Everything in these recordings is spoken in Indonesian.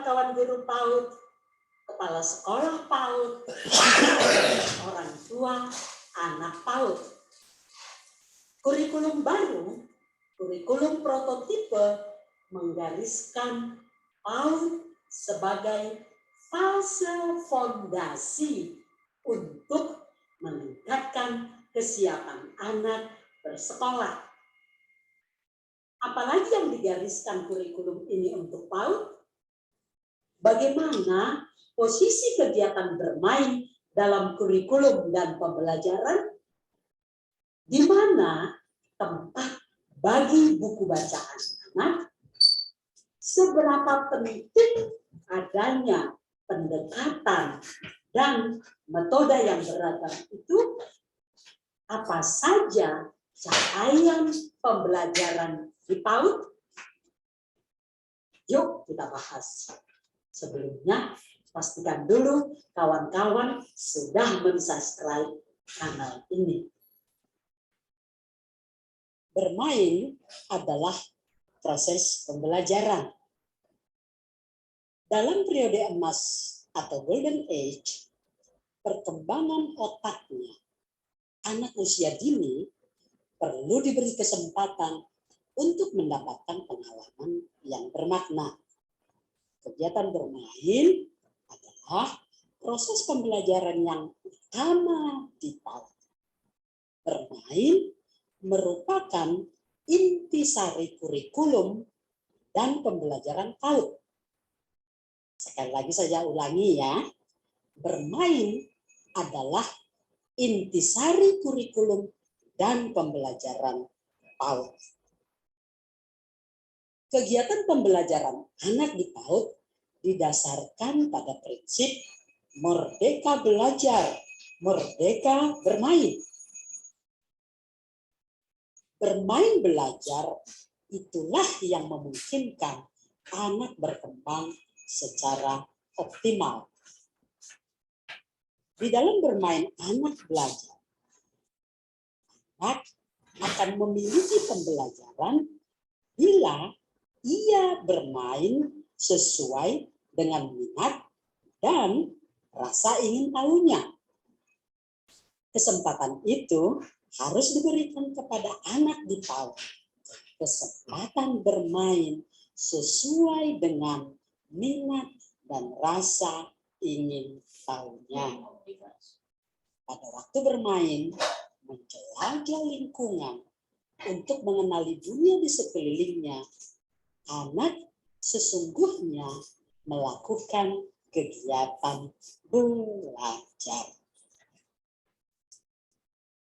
kawan-kawan guru PAUD, kepala sekolah PAUD, orang tua anak PAUD. Kurikulum baru, kurikulum prototipe menggariskan PAUD sebagai fase fondasi untuk meningkatkan kesiapan anak bersekolah. Apalagi yang digariskan kurikulum ini untuk PAUD? Bagaimana posisi kegiatan bermain dalam kurikulum dan pembelajaran? Di mana tempat bagi buku bacaan anak? Seberapa penting adanya pendekatan dan metode yang beragam itu? Apa saja capaian pembelajaran di PAUD? Yuk kita bahas. Sebelumnya, pastikan dulu kawan-kawan sudah mensubscribe kanal ini. Bermain adalah proses pembelajaran. Dalam periode emas atau golden age, perkembangan otaknya anak usia dini perlu diberi kesempatan untuk mendapatkan pengalaman yang bermakna. Kegiatan bermain adalah proses pembelajaran yang utama di PAUD. Bermain merupakan intisari kurikulum dan pembelajaran PAUD. Sekali lagi saya ulangi ya, bermain adalah intisari kurikulum dan pembelajaran PAUD. Kegiatan pembelajaran anak di PAUD didasarkan pada prinsip merdeka belajar, merdeka bermain. Bermain belajar itulah yang memungkinkan anak berkembang secara optimal. Di dalam bermain anak belajar, anak akan memiliki pembelajaran bila ia bermain sesuai dengan minat dan rasa ingin tahunya. Kesempatan itu harus diberikan kepada anak di PAUD. Kesempatan bermain sesuai dengan minat dan rasa ingin tahunya. Pada waktu bermain, menjelajah lingkungan untuk mengenali dunia di sekelilingnya, anak sesungguhnya melakukan kegiatan belajar.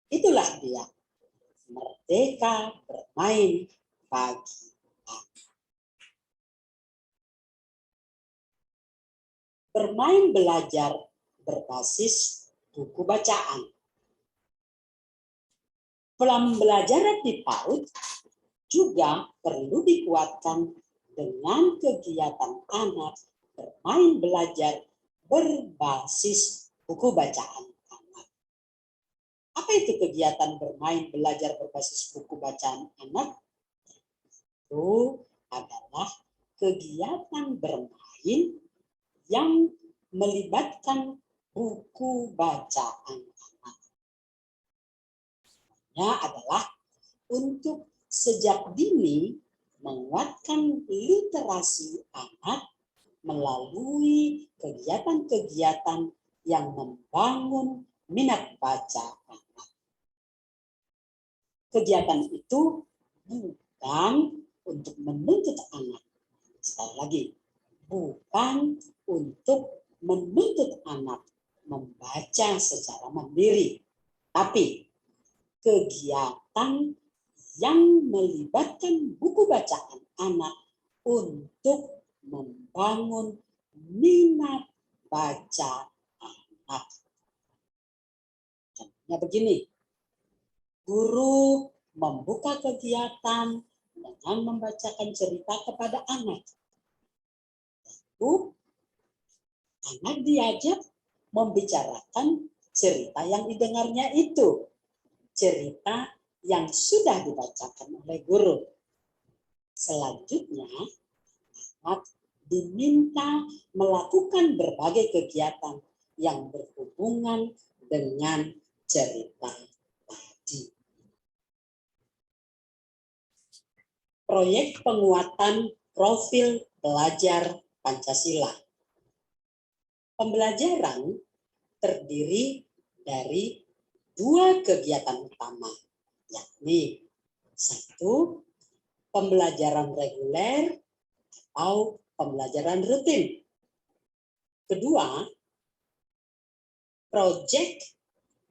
Itulah dia, merdeka bermain bagi anak. Bermain belajar berbasis buku bacaan. Pembelajaran di PAUD juga perlu dikuatkan dengan kegiatan anak bermain belajar berbasis buku bacaan anak. Apa itu kegiatan bermain belajar berbasis buku bacaan anak? Itu adalah kegiatan bermain yang melibatkan buku bacaan anak. Ini adalah untuk sejak dini menguatkan literasi anak melalui kegiatan-kegiatan yang membangun minat baca anak. Kegiatan itu bukan untuk menuntut anak. Sekali lagi, bukan untuk menuntut anak membaca secara mandiri, tapi kegiatan yang melibatkan buku bacaan anak untuk membangun minat baca anak. Contohnya begini, guru membuka kegiatan dengan membacakan cerita kepada anak. Lalu, anak diajak membicarakan cerita yang didengarnya itu. Cerita yang sudah dibacakan oleh guru. Selanjutnya, anak diminta melakukan berbagai kegiatan yang berhubungan dengan cerita tadi. Proyek penguatan profil belajar Pancasila. Pembelajaran terdiri dari 2 kegiatan utama, yakni 1. Pembelajaran reguler atau pembelajaran rutin. Kedua, proyek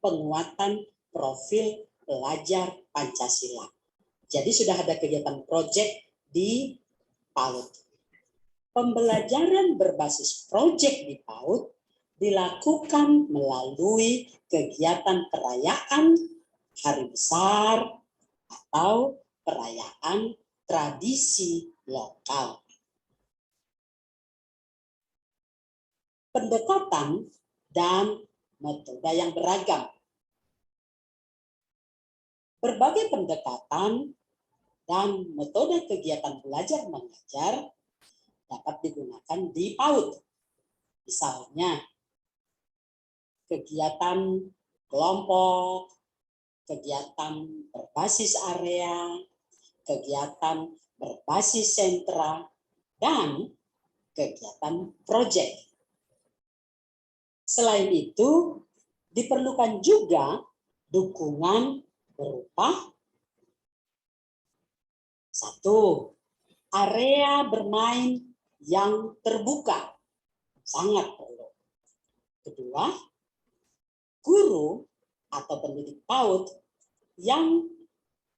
penguatan profil belajar Pancasila. Jadi sudah ada kegiatan proyek di PAUD. Pembelajaran berbasis proyek di PAUD dilakukan melalui kegiatan perayaan hari besar atau perayaan tradisi lokal. Pendekatan dan metode yang beragam. Berbagai pendekatan dan metode kegiatan belajar mengajar dapat digunakan di PAUD. Misalnya, kegiatan kelompok, kegiatan berbasis area, kegiatan berbasis sentra, dan kegiatan proyek. Selain itu, diperlukan juga dukungan berupa 1. Area bermain yang terbuka, sangat perlu. Kedua, guru atau pendidik PAUD yang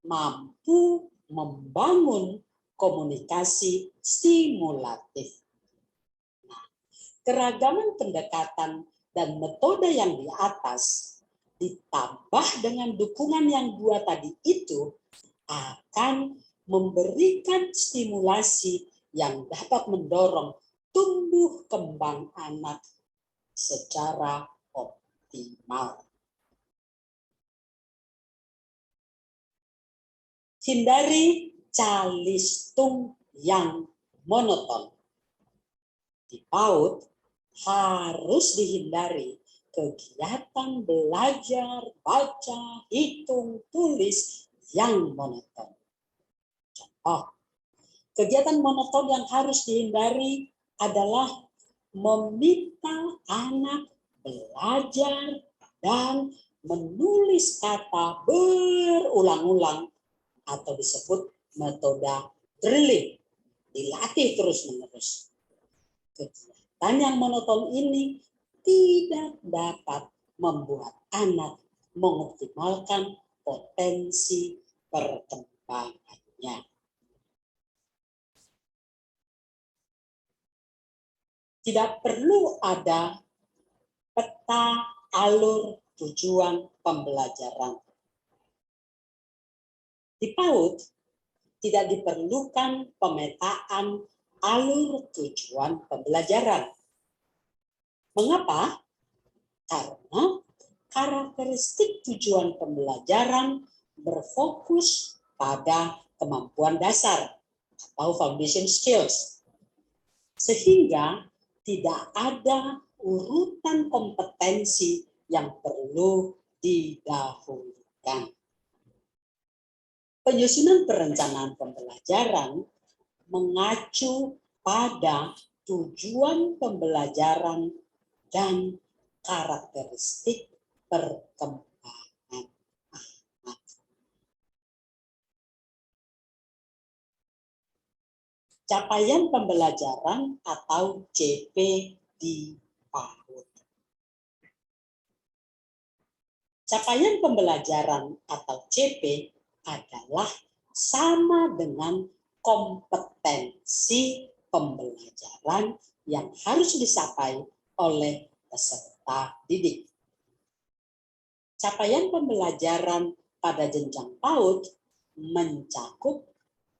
mampu membangun komunikasi stimulatif. Nah, keragaman pendekatan dan metode yang di atas ditambah dengan dukungan yang 2 tadi itu akan memberikan stimulasi yang dapat mendorong tumbuh kembang anak secara optimal. Hindari calistung yang monoton. Di PAUD harus dihindari kegiatan belajar, baca, hitung, tulis yang monoton. Contoh, kegiatan monoton yang harus dihindari adalah meminta anak belajar dan menulis kata berulang-ulang atau disebut metode drilling, dilatih terus-menerus. Kegiatan yang monoton ini tidak dapat membuat anak mengoptimalkan potensi perkembangannya. Tidak perlu ada peta alur tujuan pembelajaran. Di PAUD tidak diperlukan pemetaan alur tujuan pembelajaran. Mengapa? Karena karakteristik tujuan pembelajaran berfokus pada kemampuan dasar atau foundation skills. Sehingga tidak ada urutan kompetensi yang perlu didahulukan. Penyusunan perencanaan pembelajaran mengacu pada tujuan pembelajaran dan karakteristik perkembangan anak. Capaian pembelajaran atau CP di PAUD. Capaian pembelajaran atau CP adalah sama dengan kompetensi pembelajaran yang harus dicapai oleh peserta didik. Capaian pembelajaran pada jenjang PAUD mencakup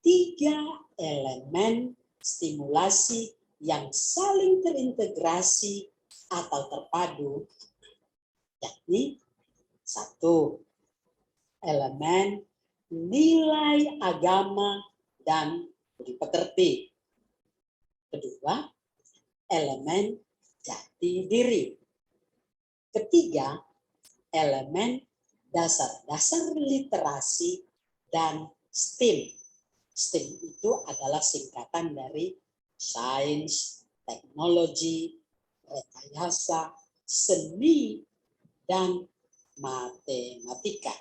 3 elemen stimulasi yang saling terintegrasi atau terpadu, yakni 1. Elemen nilai agama dan budi pekerti. Kedua, elemen jati diri. Ketiga, elemen dasar-dasar literasi dan STEAM. STEAM itu adalah singkatan dari sains, teknologi, rekayasa, seni, dan matematika.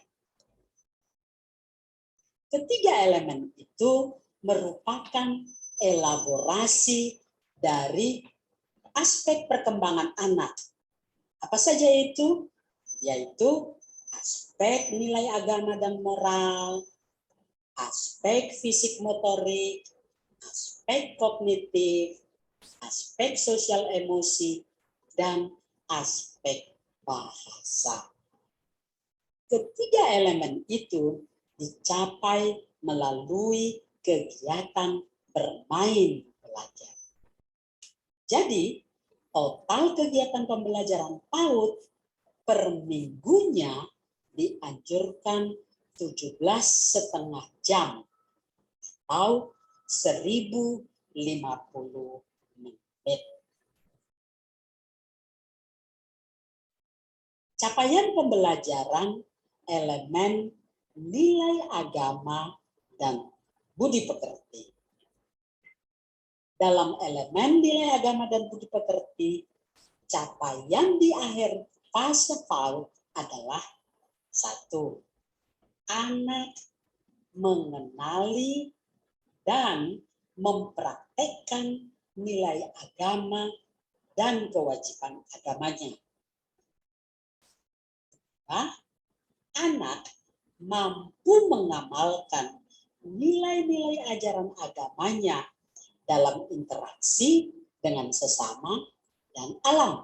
Ketiga elemen itu merupakan elaborasi dari aspek perkembangan anak. Apa saja itu? Yaitu aspek nilai agama dan moral, aspek fisik motorik, aspek kognitif, aspek sosial emosi, dan aspek bahasa. Ketiga elemen itu dicapai melalui kegiatan bermain belajar. Jadi, total kegiatan pembelajaran PAUD per minggunya dianjurkan 17,5 jam atau 1050 menit. Capaian pembelajaran elemen nilai agama dan budi pekerti. Dalam elemen nilai agama dan budi pekerti, capaian di akhir fase PAUD adalah 1. Anak mengenali dan mempraktekkan nilai agama dan kewajiban agamanya. 2. Anak mampu mengamalkan nilai-nilai ajaran agamanya dalam interaksi dengan sesama dan alam,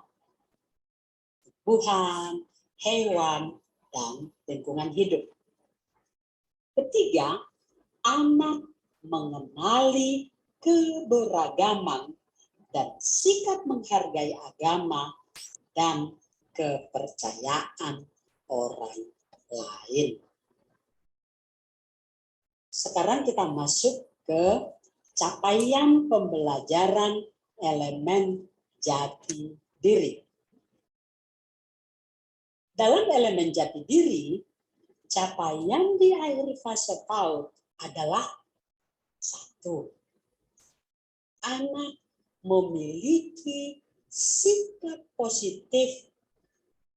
tumbuhan, hewan, dan lingkungan hidup. Ketiga, anak mengenali keberagaman dan sikap menghargai agama dan kepercayaan orang lain. Sekarang kita masuk ke capaian pembelajaran elemen jati diri. Dalam elemen jati diri, capaian di akhir fase PAUD adalah 1. Anak memiliki sikap positif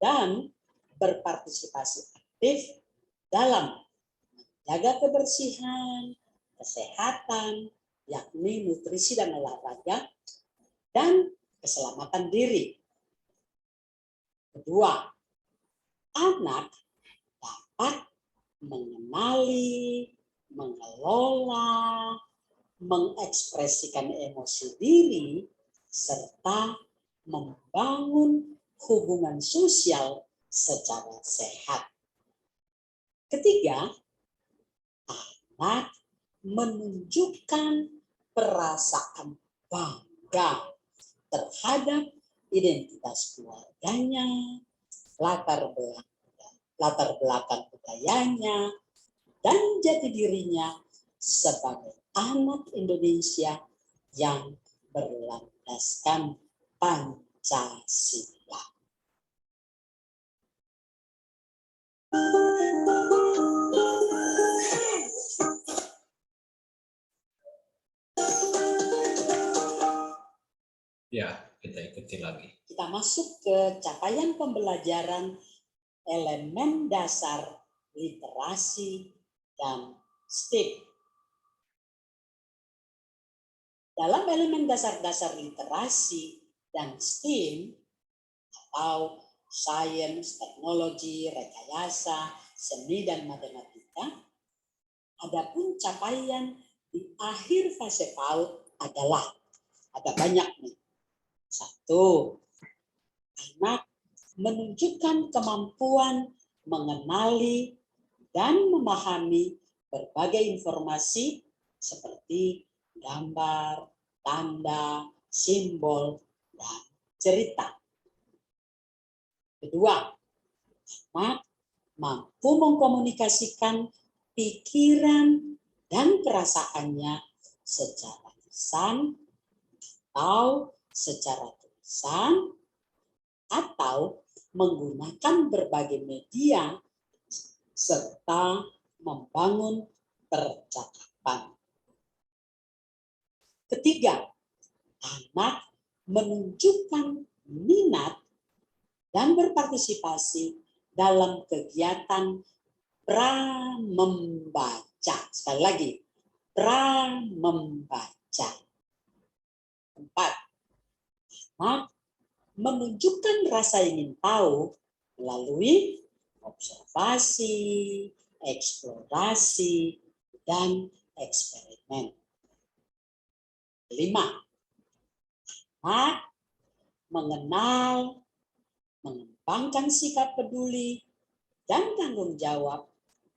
dan berpartisipasi aktif dalam menjaga kebersihan, kesehatan, yakni nutrisi dan olahraga, dan keselamatan diri. Kedua, anak dapat mengenali, mengelola, mengekspresikan emosi diri, serta membangun hubungan sosial secara sehat. Ketiga, anak menunjukkan perasaan bangga terhadap identitas keluarganya, latar belakang budayanya, dan jati dirinya sebagai anak Indonesia yang berlandaskan Pancasila. Ya, kita ikuti lagi. Kita masuk ke capaian pembelajaran elemen dasar literasi dan STEAM. Dalam elemen dasar-dasar literasi dan STEAM atau sains, teknologi, rekayasa, seni, dan matematika, adapun capaian di akhir fase PAUD adalah ada banyak nih. 1. Anak menunjukkan kemampuan mengenali dan memahami berbagai informasi seperti gambar, tanda, simbol, dan cerita. Kedua, anak mampu mengkomunikasikan pikiran dan perasaannya secara lisan, atau secara tulisan atau menggunakan berbagai media serta membangun percakapan. Ketiga, anak menunjukkan minat dan berpartisipasi dalam kegiatan pra-membaca. Sekali lagi, pra-membaca. 4. Anak menunjukkan rasa ingin tahu melalui observasi, eksplorasi, dan eksperimen. 5. Anak mengenal, mengembangkan sikap peduli, dan tanggung jawab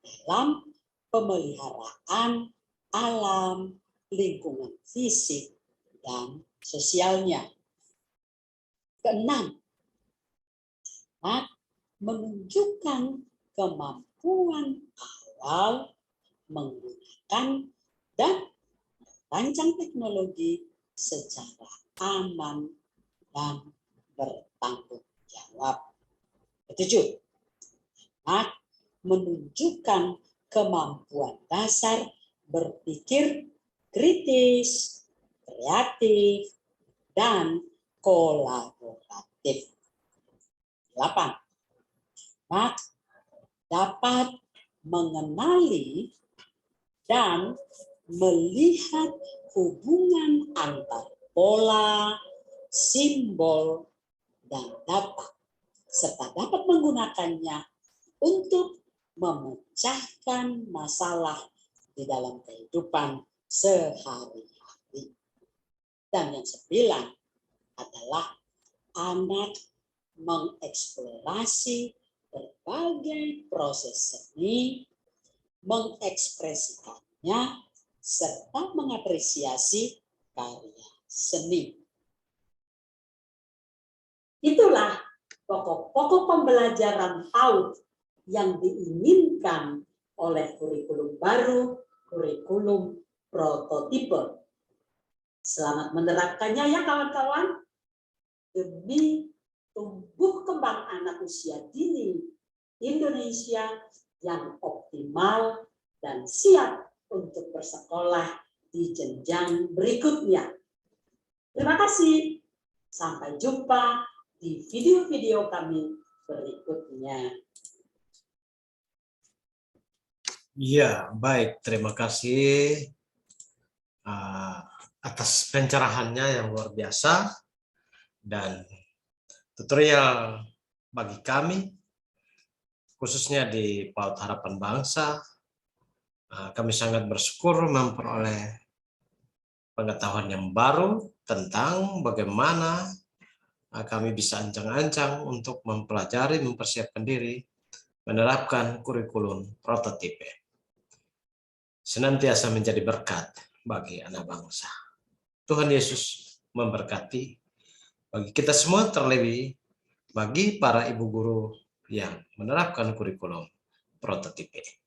dalam pemeliharaan alam, lingkungan fisik, dan sosialnya. 6. Anak menunjukkan kemampuan awal menggunakan dan merancang teknologi secara aman dan bertanggung jawab. 7. Anak menunjukkan kemampuan dasar berpikir kritis, kreatif, dan kolaboratif. 8. Anak dapat mengenali dan melihat hubungan antar pola, simbol, dan data, serta dapat menggunakannya untuk memecahkan masalah di dalam kehidupan sehari-hari. Dan yang 9 adalah anak mengeksplorasi berbagai proses seni, mengekspresikannya, serta mengapresiasi karya seni. Itulah pokok-pokok pembelajaran PAUD yang diinginkan oleh kurikulum baru, kurikulum prototipe. Selamat menerapkannya ya kawan-kawan, demi tumbuh kembang anak usia dini Indonesia yang optimal dan siap untuk bersekolah di jenjang berikutnya. Terima kasih. Sampai jumpa di video-video kami berikutnya. Ya, baik. Terima kasih atas pencerahannya yang luar biasa dan tutorial bagi kami, khususnya di PAUD Harapan Bangsa. Kami sangat bersyukur memperoleh pengetahuan yang baru tentang bagaimana kami bisa ancang-ancang untuk mempelajari, mempersiapkan diri, menerapkan kurikulum prototipe. Senantiasa menjadi berkat bagi anak bangsa. Tuhan Yesus memberkati bagi kita semua, terlebih bagi para ibu guru yang menerapkan kurikulum prototipe.